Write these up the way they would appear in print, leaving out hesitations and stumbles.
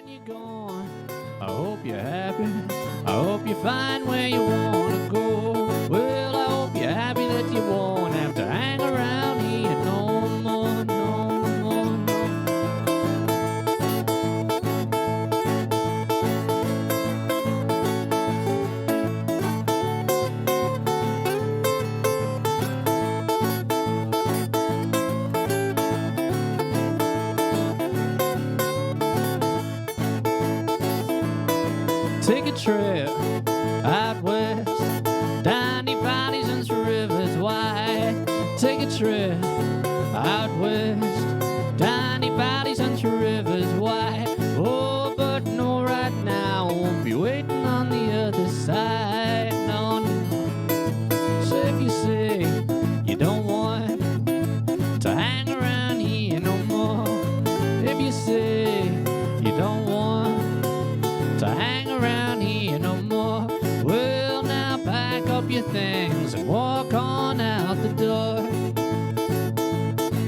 when you're gone. I hope you're happy. I hope you find where you wanna go. Well, I hope you're happy that you won't have to hang around here no more, no more, no. Take a trip out west, down the valleys and through rivers wide. Take a trip out west, down the valleys and through rivers wide. Oh, but no, right now I won't be waiting on the other side. No, no. So if you say you don't want to hang around here no more, if you say you don't want to hang around here no more, well, now pack up your things and walk on out the door.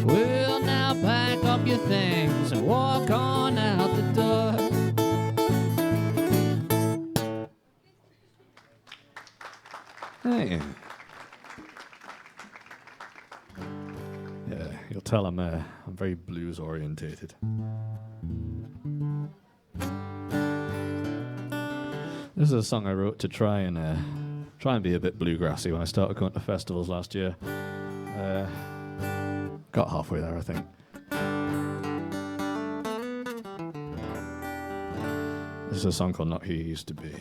Well, now pack up your things and walk on out the door. Hey. Yeah, you'll tell I'm very blues orientated. This is a song I wrote to try and be a bit bluegrassy when I started going to festivals last year. Got halfway there, I think. This is a song called Not Who You Used to Be.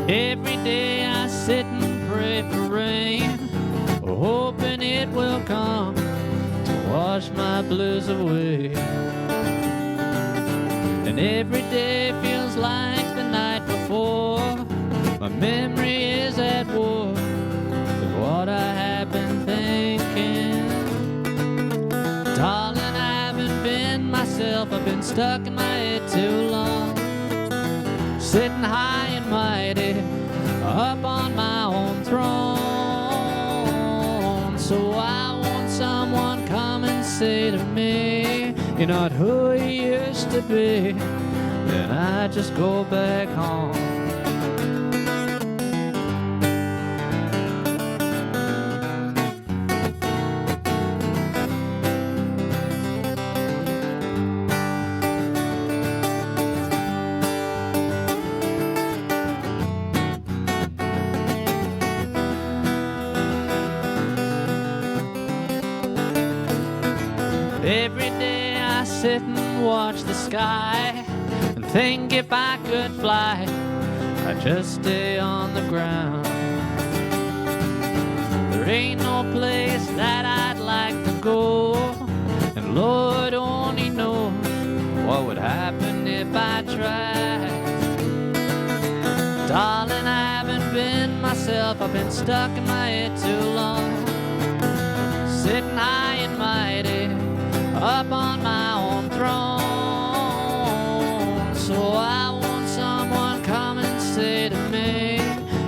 Every day I sit and pray for rain, hoping it will come to wash my blues away. And every day feels like the night before. My memory is at war with what I have been thinking. Darling, I haven't been myself. I've been stuck in my head too long, sitting high and mighty up on my own throne. So I want someone come and say to me, you're not who you used to be. Then I just go back home. Every day I sit and watch the sky and think if I could fly, I'd just stay on the ground. There ain't no place that I'd like to go, and Lord only knows what would happen if I tried. Darling, I haven't been myself. I've been stuck in my head too long, sitting high and mighty up on my own throne. So I want someone come and say to me,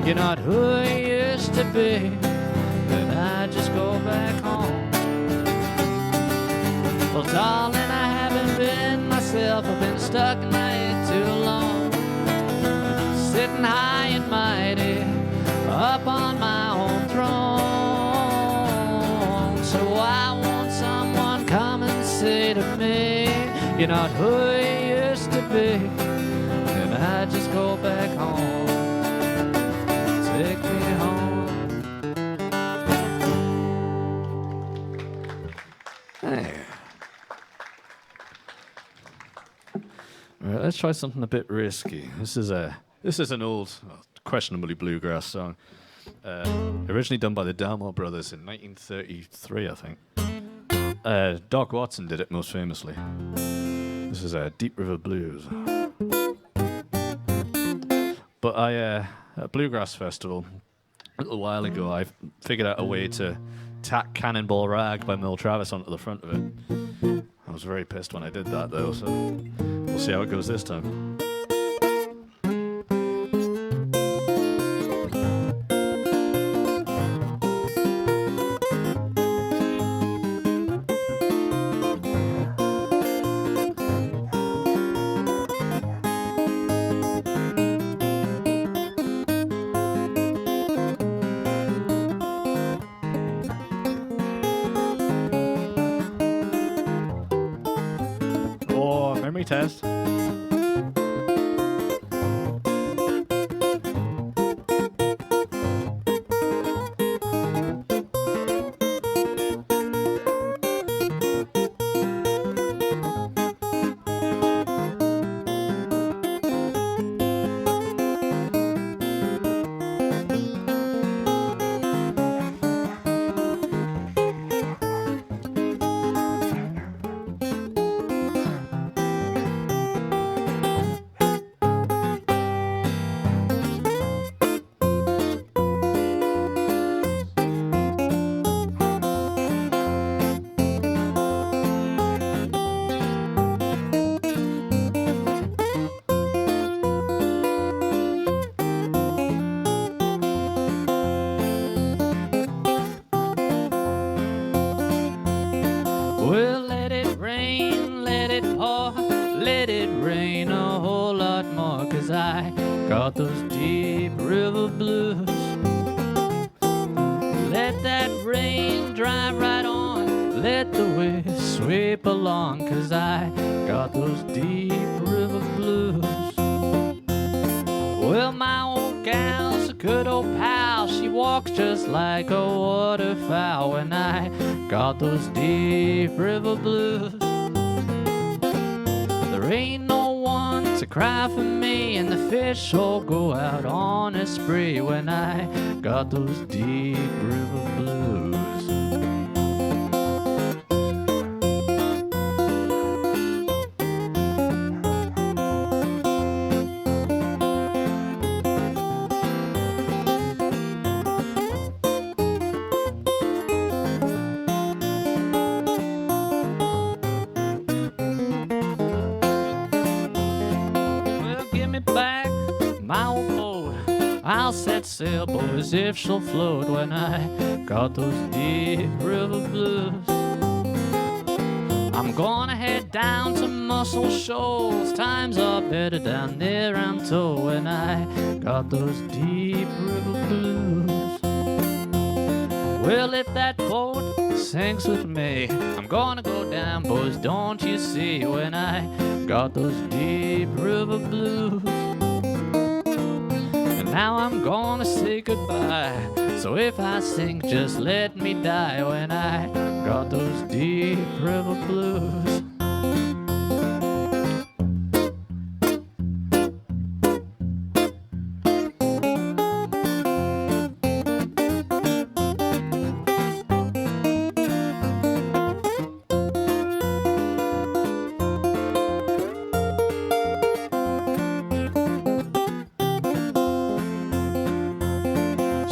you're not who you used to be. Then I just go back home. Well, darling, I haven't been myself. I've been stuck in my head too long, sitting high and mighty up on my own throne. So I want someone come and say to me, you're not who you used to be. Then I just go back home. Take me home. Hey. All right, let's try something a bit risky. This is an old, questionably bluegrass song, originally done by the Dalmore Brothers in 1933, I think. Doc Watson did it most famously. This is Deep River Blues. But at Bluegrass Festival, A little while ago, I figured out a way to tack Cannonball Rag by Mel Travis onto the front of it. I was very pissed when I did that, though, so we'll see how it goes this time. Memory test. Well, let it rain, let it pour, let it rain a whole lot more, 'cause I got those deep river blues. Let that rain drive right on, let the waves sweep along, 'cause I got those deep river blues. Well, my old gal's a good old pal, she walks just like a waterfowl when I got those deep river blues. There ain't no one to cry for me, and the fish all go out on a spree when I got those deep river blues. Back my old boat, I'll set sail, boys, if she'll float when I got those deep river blues. I'm gonna head down to Muscle Shoals, times are better down there, I'm told, when I got those deep river blues. Well, if that boat sinks with me, I'm gonna go down, boys, don't you see, when I got those deep river blues. And now I'm gonna say goodbye, so if I sink, just let me die when I got those deep river blues.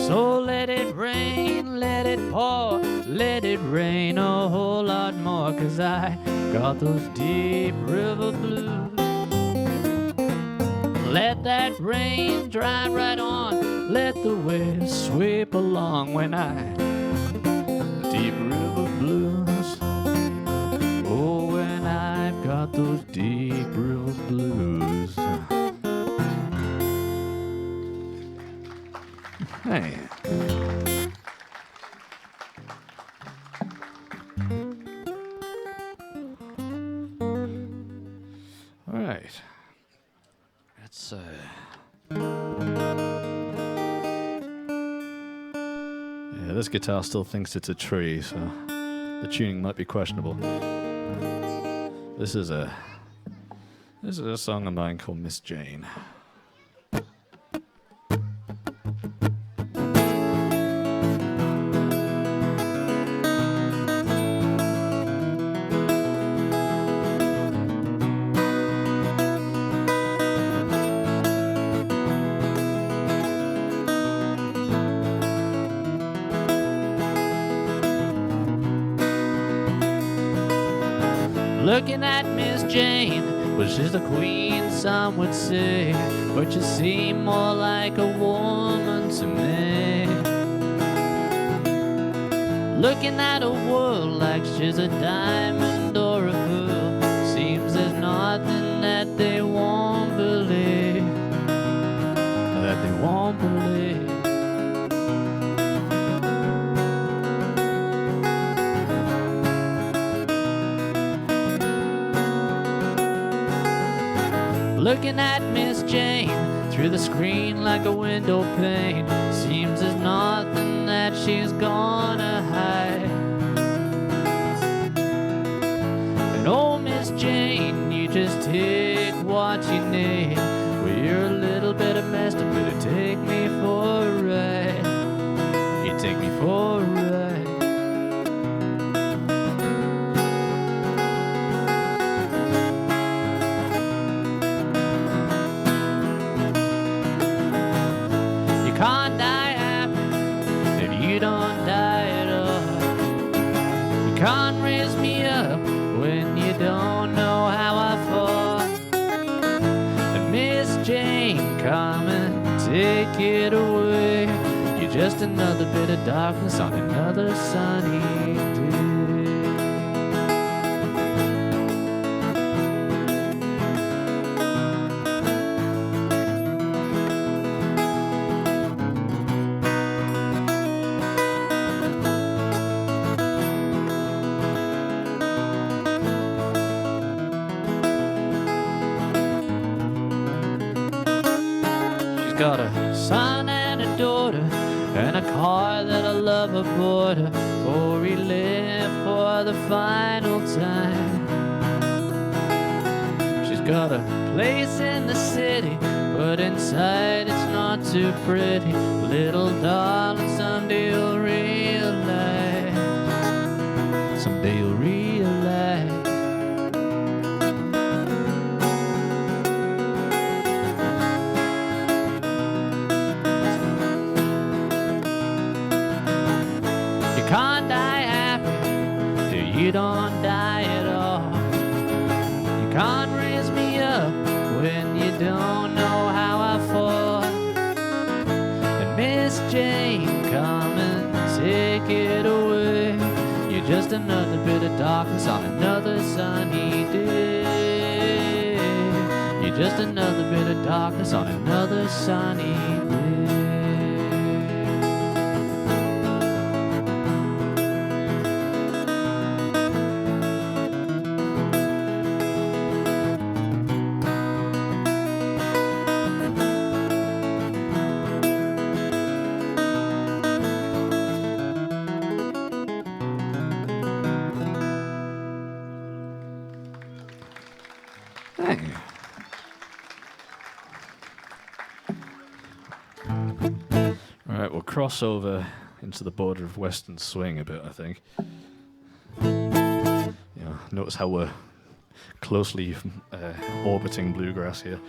So let it rain, let it pour, let it rain a whole lot more, 'cause I got those deep river blues. Let that rain drive right on, let the waves sweep along when I deep river blues. Oh, when I've got those deep river blues. Hey. All right. Let's yeah, this guitar still thinks it's a tree, so the tuning might be questionable. This is a song of mine called Miss Jane. Looking at Miss Jane, well, she's the queen, some would say, but you seem more like a woman to me. Looking at a world like she's a diamond or a pearl, seems there's nothing that they won't believe, that they won't believe. Looking at Miss Jane through the screen like a window pane, seems there's nothing that she's gonna hide. And oh, Miss Jane, you just take what you need. Well, you're a little bit of mess, but you take me for a ride. You take me for a ride. Can't die happy if you don't die at all. You can't raise me up when you don't know how I fall. And Miss Jane, come and take it away. You're just another bit of darkness on another sunny day. Got a son and a daughter, and a car that I love aboard her, for we live for the final time. She's got a place in the city, but inside it's not too pretty. Little darling, someday you'll realize, someday you'll realize. Can't die happy till you don't die at all. You can't raise me up when you don't know how I fall. And Miss Jane, come and take it away. You're just another bit of darkness on another sunny day. You're just another bit of darkness on another sunny day. Thank you. All right, we'll cross over into the border of Western Swing a bit, I think. Notice how we're closely orbiting Bluegrass here.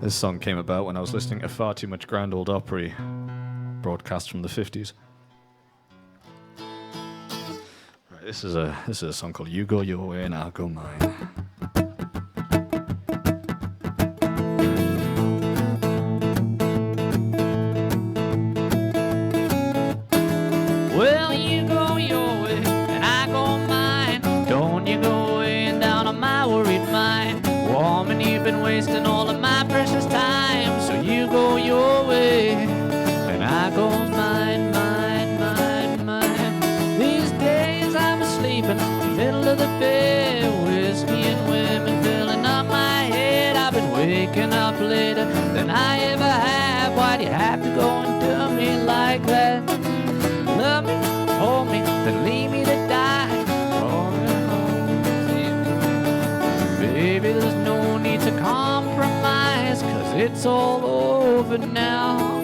This song came about when I was listening to far too much Grand Ole Opry broadcast from the 50s. This is a song called You Go Your Way and I'll Go Mine. Well, you go your way and I go mine. Don't you go weighing down on my worried mind. Woman, you've been wasting all of my precious time. So you go your way and I go mine, mine, mine, mine. These days I'm sleeping in the middle of the bed, whiskey and women filling up my head. I've been waking up later than I ever have. Why do you have to go and do me like that? Love me, hold me, then leave me to die. Hold me, baby, there's no need to compromise, 'cause it's all over now.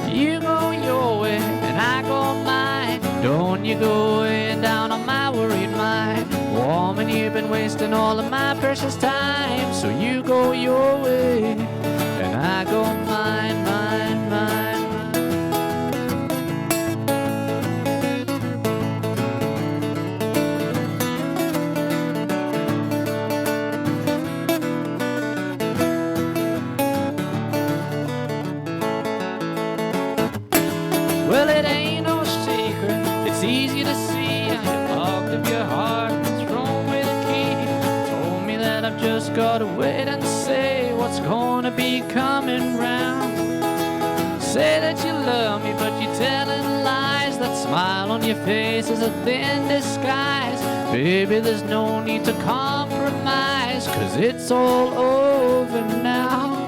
You go your way and I go mine. Don't you go weighing down on my worried mind. Woman, you've been wasting all of my precious time. So you go your way and I go mine, mine, mine, mine. Well, it ain't no secret, it's easy to see. You locked up your heart and thrown away the key. Told me that I've just gotta wait and say what's gonna be coming round. Say that you love me, but you're telling lies. That smile on your face is a thin disguise. Baby, there's no need to compromise, 'cause it's all over now.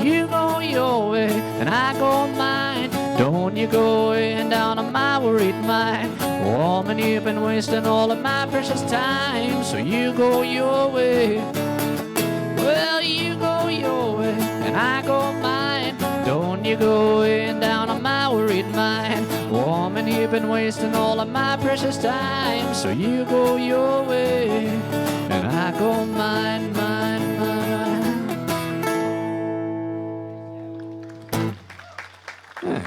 You go your way and I go mine. Don't you go in down on my worried mind. Woman, you've been wasting all of my precious time, so you go your way. Well, you go your way and I go mine. Don't you go in down on my worried mind. Woman, you've been wasting all of my precious time, so you go your way and I go mine, mine, mine. Hey.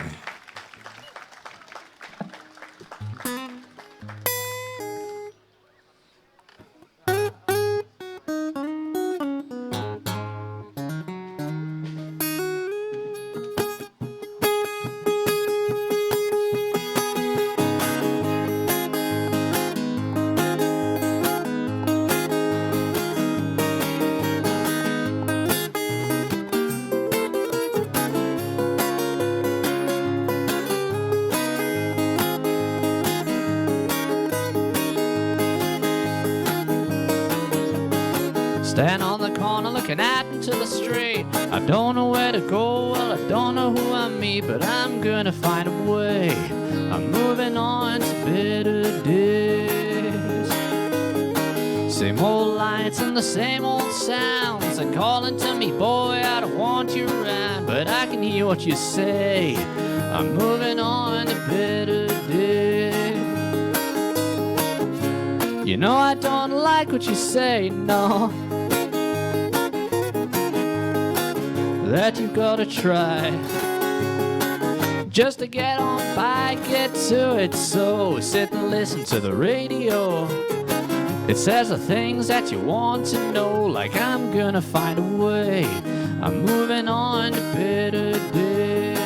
Stand on the corner looking out into the street. I don't know where to go, well, I don't know who I meet, but I'm gonna find a way. I'm moving on to better days. Same old lights and the same old sounds. They're calling to me, boy, I don't want you around, but I can hear what you say. I'm moving on to better days. You know I don't like what you say, no. That you've gotta try just to get on by, get to it. So sit and listen to the radio. It says the things that you want to know, like I'm gonna find a way. I'm moving on to better days.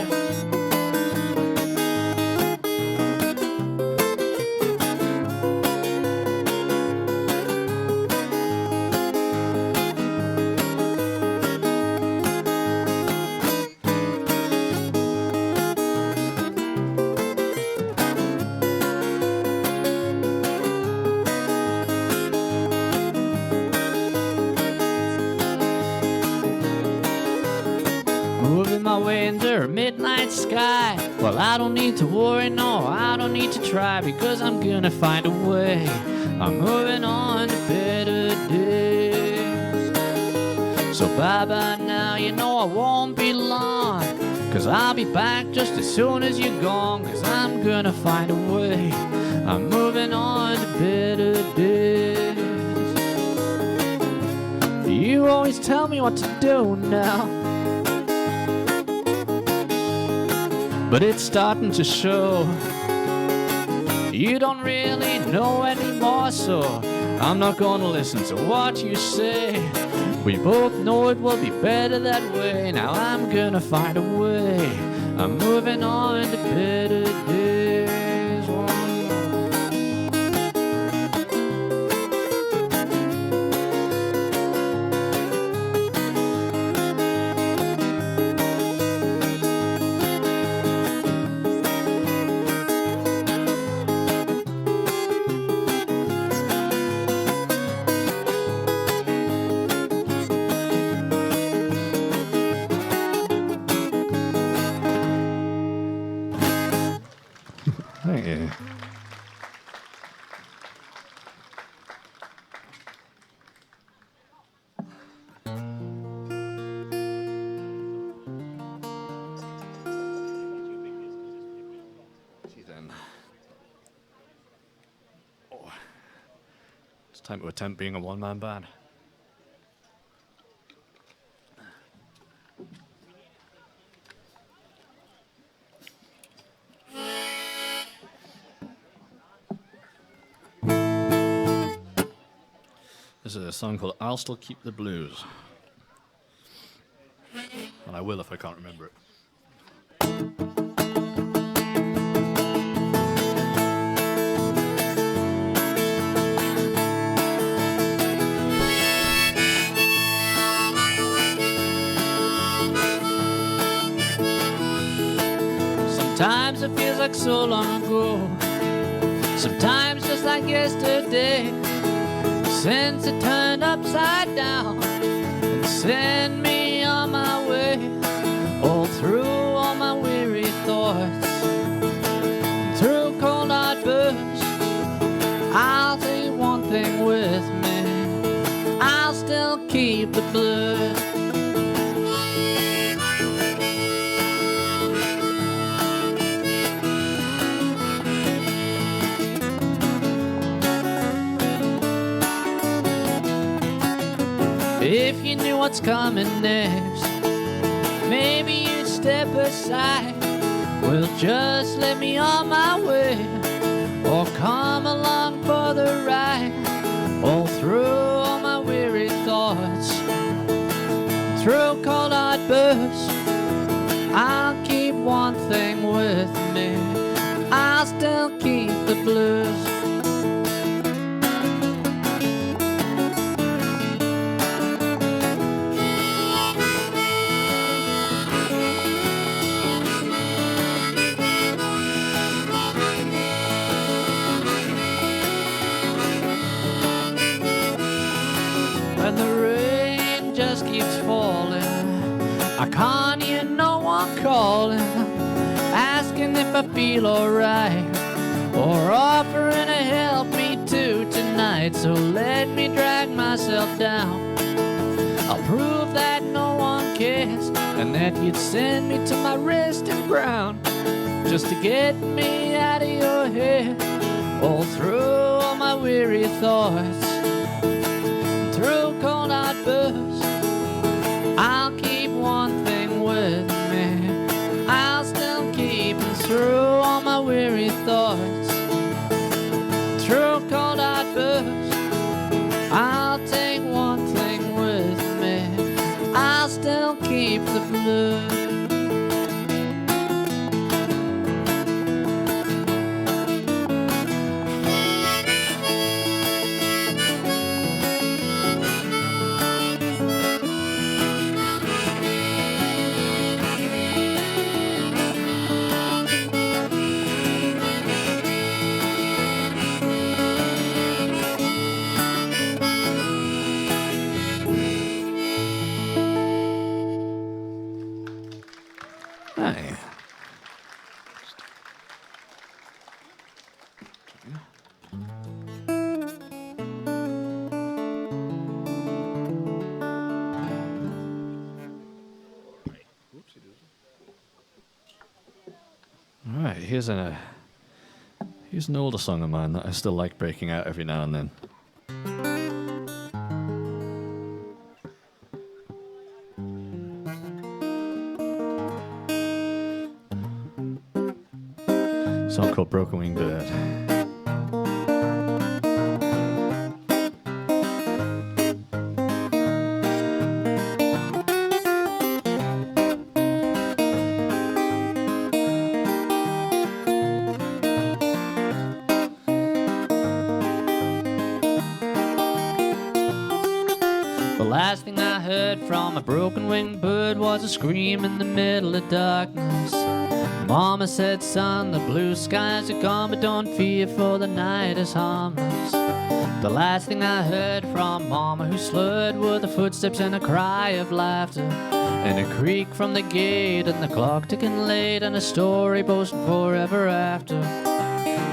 Moving my way into a midnight sky. Well, I don't need to worry, no, I don't need to try, because I'm gonna find a way. I'm moving on to better days. So bye-bye now, you know I won't be long, 'cause I'll be back just as soon as you're gone, 'cause I'm gonna find a way. I'm moving on to better days. You always tell me what to do now, but it's starting to show. You don't really know anymore, so I'm not gonna listen to what you say. We both know it will be better that way. Now I'm gonna find a way. I'm moving on to better days. Thank you. Then. Oh. It's time to attempt being a one-man band. This is a song called I'll Still Keep the Blues. And I will if I can't remember it. Sometimes it feels like so long ago, sometimes just like yesterday, since it turned upside down and sent me on my way. All through all my weary thoughts, through cold hard bursts, I'll take one thing with me, I'll still keep the blood. If you knew what's coming next, maybe you'd step aside. Well, just let me on my way, or come along for the ride. All through all my weary thoughts, through cold hard bursts, I'll keep one thing with me, I'll still keep the blues. When the rain just keeps falling, I can't hear no one calling, asking if I feel alright, or offering to help me to tonight. So let me drag myself down, I'll prove that no one cares, and that you'd send me to my resting ground, just to get me out of your head. All through all my weary thoughts, through cold hard bursts, I'll keep one thing with me, I'll still keep. And through all my weary thoughts, through cold hard bursts, I'll take one thing with me, I'll still keep the blood. Hey. All right, here's an older song of mine that I still like breaking out every now and then. A song called Broken Wing Bird. The last thing I heard from a broken-winged bird was a scream in the middle of darkness. Mama said, son, the blue skies are gone, but don't fear, for the night is harmless. The last thing I heard from Mama, who slurred, were the footsteps and a cry of laughter, and a creak from the gate, and the clock ticking late, and a story boasting forever after.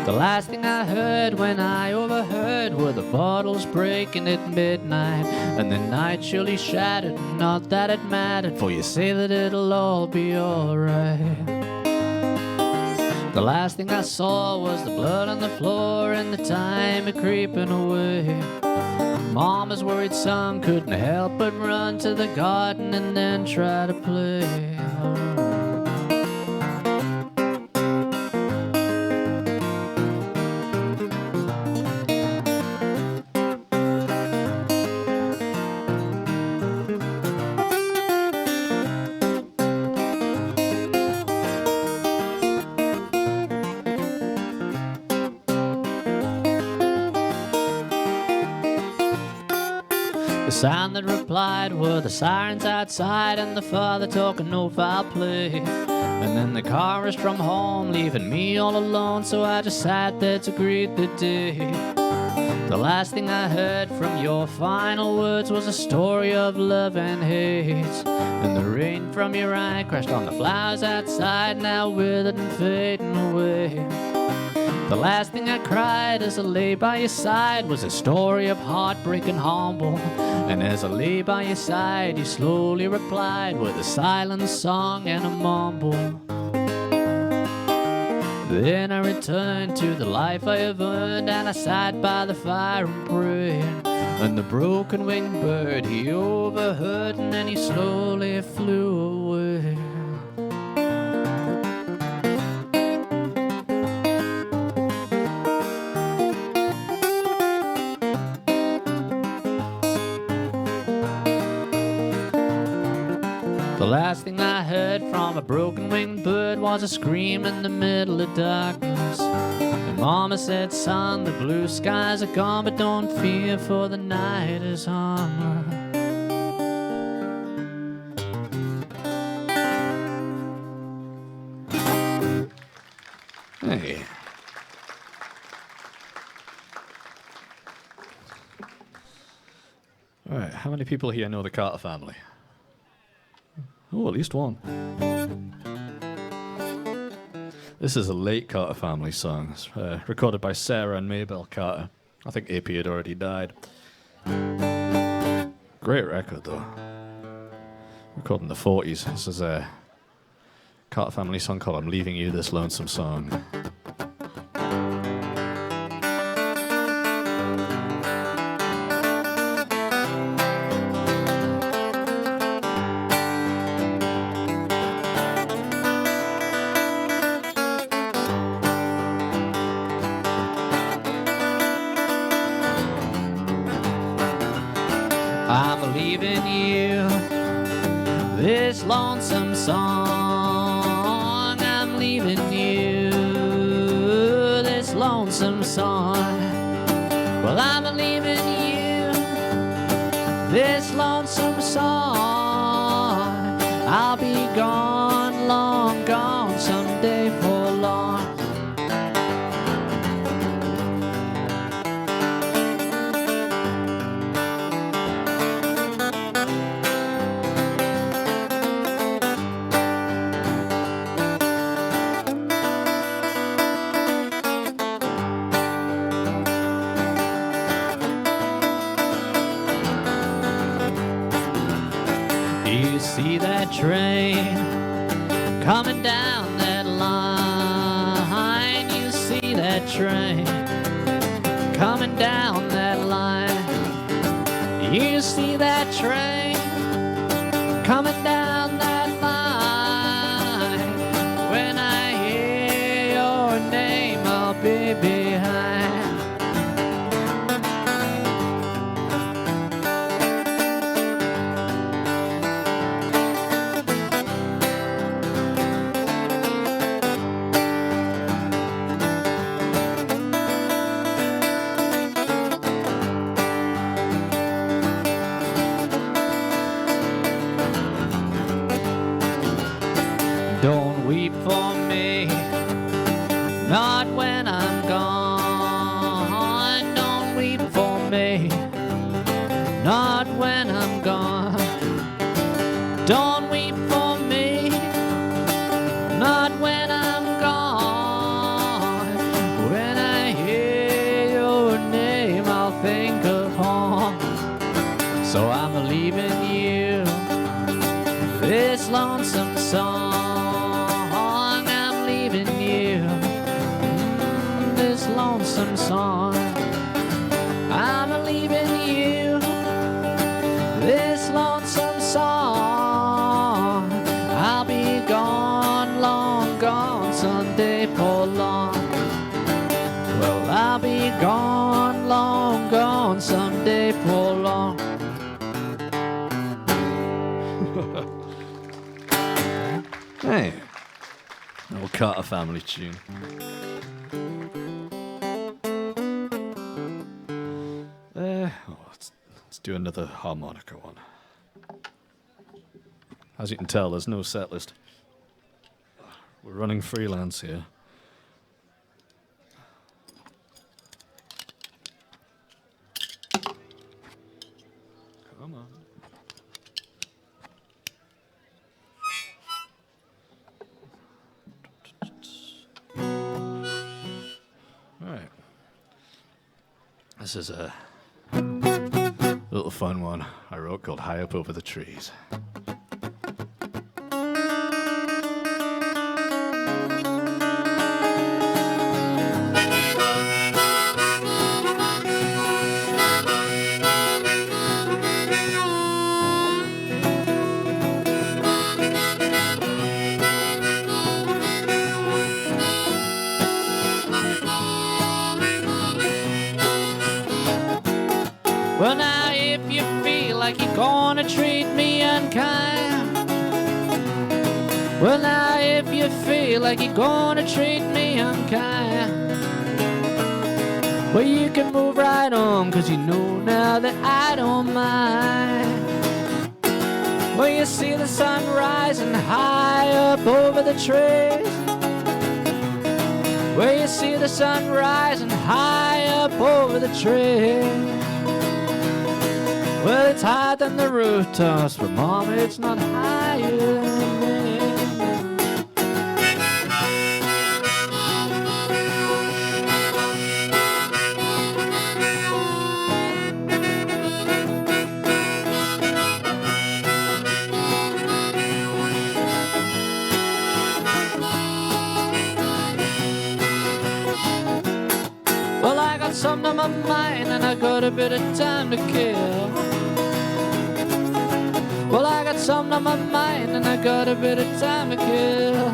The last thing I heard when I overheard were the bottles breaking at midnight, and the night surely shattered, not that it mattered, for you say that it'll all be alright. The last thing I saw was the blood on the floor and the time it creeping away. Mama's worried son couldn't help but run to the garden and then try to play. The sound that replied were the sirens outside and the father talking no foul play. And then the car rushed from home, leaving me all alone, so I just sat there to greet the day. The last thing I heard from your final words was a story of love and hate. And the rain from your eye crashed on the flowers outside, now withered and fading away. The last thing I cried as I lay by your side was a story of heartbreak and humble. And as I lay by your side, you slowly replied with a silent song and a mumble. Then I returned to the life I have earned, and I sat by the fire and prayed. And the broken-winged bird he overheard, and then he slowly flew away. The last thing I heard from a broken-winged bird was a scream in the middle of darkness. And Mama said, son, the blue skies are gone, but don't fear, for the night is harmless. Hey. All right, how many people here know the Carter family? Oh, at least one. This is a late Carter family song. It's, recorded by Sarah and Mabel Carter. I think AP had already died. Great record, though. Recorded in the 40s. This is a Carter family song called I'm Leaving You This Lonesome Song. I'm leaving you this lonesome song. I'm leaving you this lonesome song. Well, I'm leaving you this lonesome song. I'll be gone, long gone, someday for long. You see that train coming down that line. You see that train coming down that line. You see that train coming down that line. When I hear your name, I'll be behind. Don't weep for me, not when I'm gone. Don't weep for me, not when I'm gone. Don't weep for me, not when I'm gone. When I hear your name, I'll think of home. So I'm leaving you this lonesome song. Lonesome song. I'm leaving you this lonesome song. I'll be gone, long gone, someday for long. Well, I'll be gone, long gone, someday for long. Hey, old Carter family tune. Let's do another harmonica one. As you can tell, there's no set list. We're running freelance here. Come on. All right. This is a little fun one I wrote called High Up Over the Trees. Well, now if you feel like you're gonna treat me unkind, well, now if you feel like you're gonna treat me unkind, well, you can move right on, 'cause you know now that I don't mind. Well, you see the sun rising high up over the trees. Well, you see the sun rising high up over the trees. Well, it's higher than the rooftops, but Mama, it's not higher than me. Well, I got something on my mind and I got a bit of time to kill. Well, I got something on my mind and I got a bit of time to kill.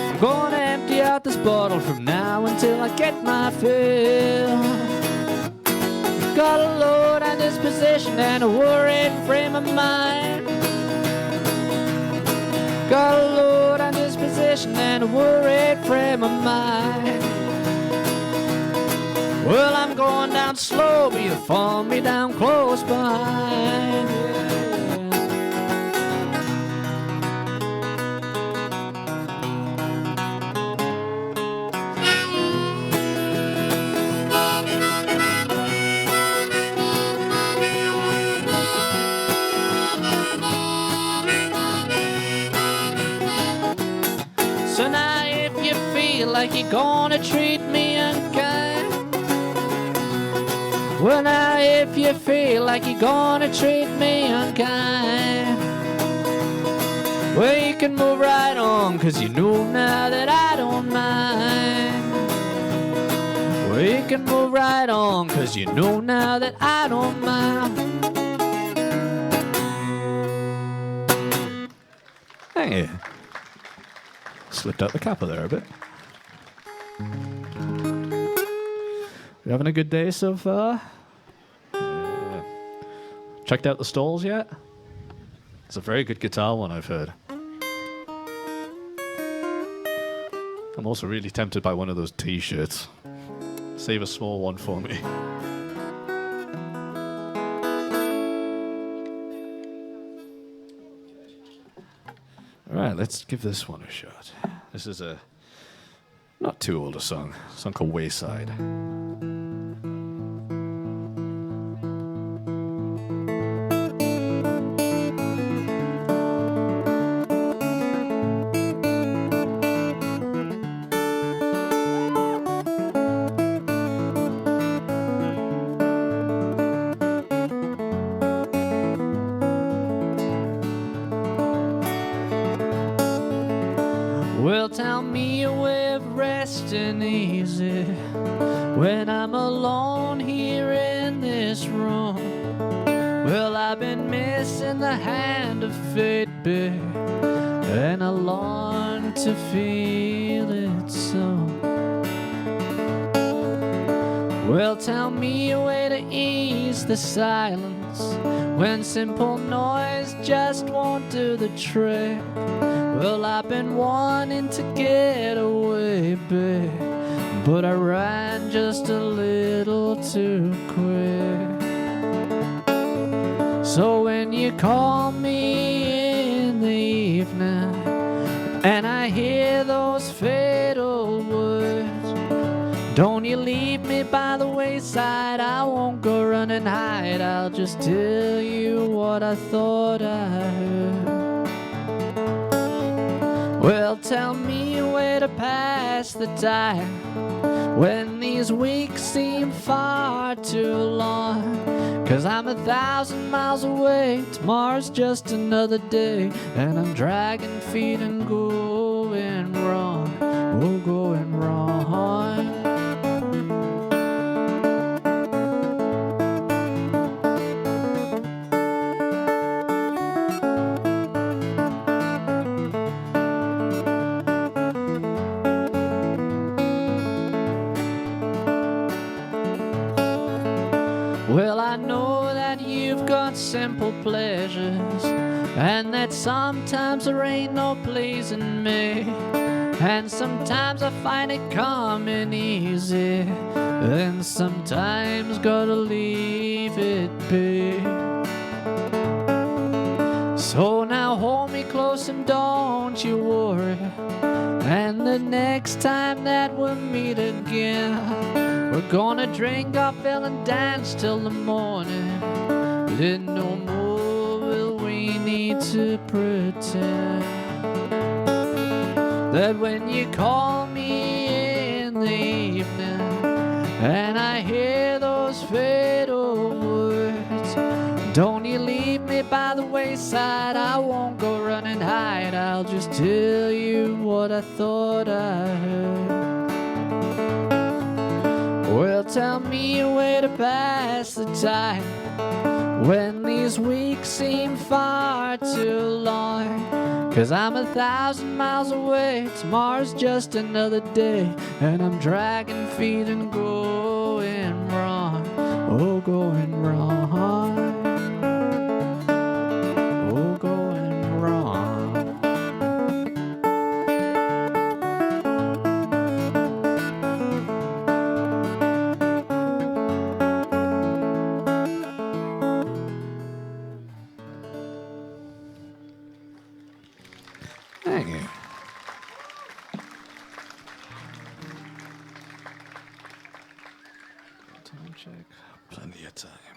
I'm gonna empty out this bottle from now until I get my fill. Got a load on this position and a worried frame of mind. Got a load on this position and a worried frame of mind. Well, I'm going down slow, but you fall me down close behind. So now if you feel like you're gonna treat me unkind, well, now if you feel like you're gonna treat me unkind, well, you can move right on, 'cause you know now that I don't mind. Well, you can move right on, 'cause you know now that I don't mind. Hey, slipped out the capper there a bit. You having a good day so far? Yeah. Checked out the stalls yet? It's a very good guitar one, I've heard. I'm also really tempted by one of those t-shirts. Save a small one for me. Alright, let's give this one a shot. This is a not too old a song called Wayside. Well, tell me a way of resting easy when I'm alone here in this room. Well, I've been missing the hand of fate, babe, and I long to feel it so. Well, tell me a way to ease the silence when simple noise just won't do the trick. Well, I've been wanting to get away, babe, but I ran just a little too quick. So when you call me in the evening you leave me by the wayside. I won't go run and hide. I'll just tell you what I thought I heard. Well, tell me a way to pass the time when these weeks seem far too long. 'Cause I'm 1,000 miles away, tomorrow's just another day, and I'm dragging feet and going wrong, oh, going wrong. Well, I know that you've got simple pleasures, and that sometimes there ain't no pleasing me, and sometimes I find it coming easy, and sometimes gotta leave it be. So now hold me close and don't you worry, and the next time that we'll meet again, we're gonna drink our fill and dance till the morning. Then no more will we need to pretend that when you call me in the evening and I hear those fatal words, don't you leave me by the wayside. I won't go run and hide. I'll just tell you what I thought I heard. Well, tell me a way to pass the time when these weeks seem far too long. 'Cause I'm 1,000 miles away, tomorrow's just another day, and I'm dragging feet and going wrong, oh, going wrong, oh, going wrong. Thank you. Time check. Plenty of time.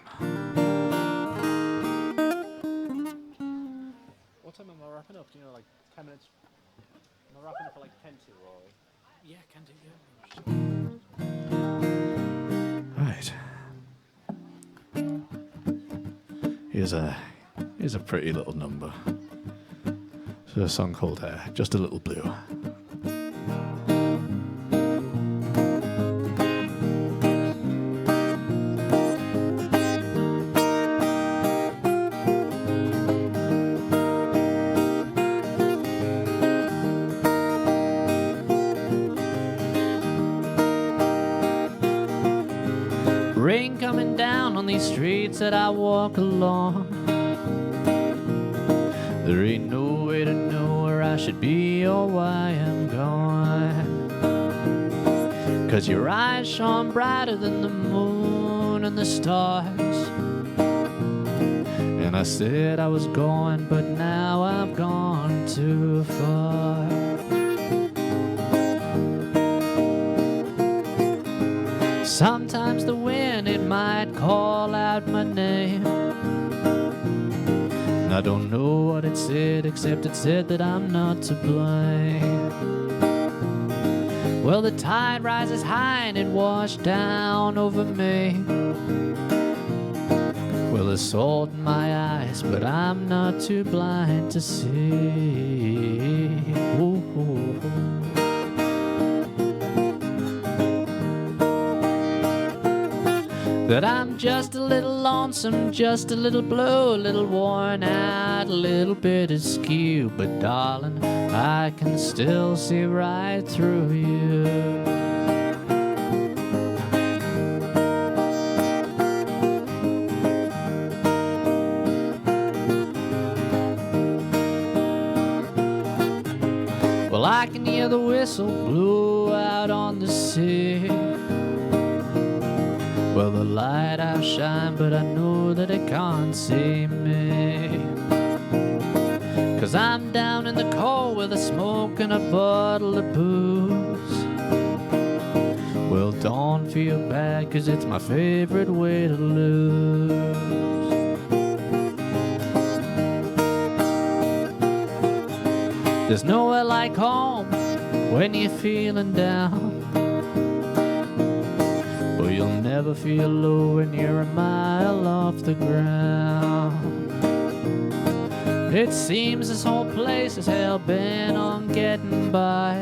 What time am I wrapping up? Do you know, like 10 minutes? Am I wrapping up for like 10 to or? Yeah, can do, yeah. Right. Here's a pretty little number. It's a song called Just a Little Blue. Rain coming down on these streets that I walk along. There ain't no way to know where I should be or why I'm gone. 'Cause your eyes shone brighter than the moon and the stars. And I said I was going, but now I've gone too far. Sometimes the wind, it might call out my name. I don't know what it said, except it said that I'm not to blame. Well, the tide rises high and it washed down over me. Well, there's salt in my eyes, but I'm not too blind to see. Ooh, ooh, ooh. That I'm just a little lonesome, just a little blue, a little worn out, a little bit askew. But darling, I can still see right through you. Well, I can hear the whistle blow out on the sea. Well, the lighthouse shine, but I know that it can't see me. 'Cause I'm down in the cold with a smoke and a bottle of booze. Well, don't feel bad, 'cause it's my favorite way to lose. There's nowhere like home when you're feeling down, but you'll never feel low when you're a mile off the ground. It seems this whole place is hell-bent on getting by,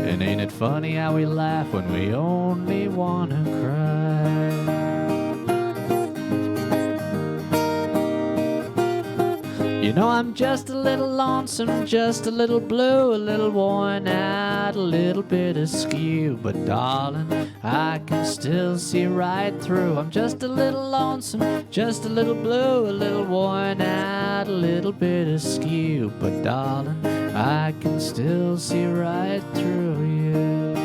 and ain't it funny how we laugh when we only wanna cry? You know I'm just a little lonesome, just a little blue, a little worn out, a little bit askew, but darling, I can still see right through. I'm just a little lonesome, just a little blue, a little worn out, a little bit askew, but darling, I can still see right through you.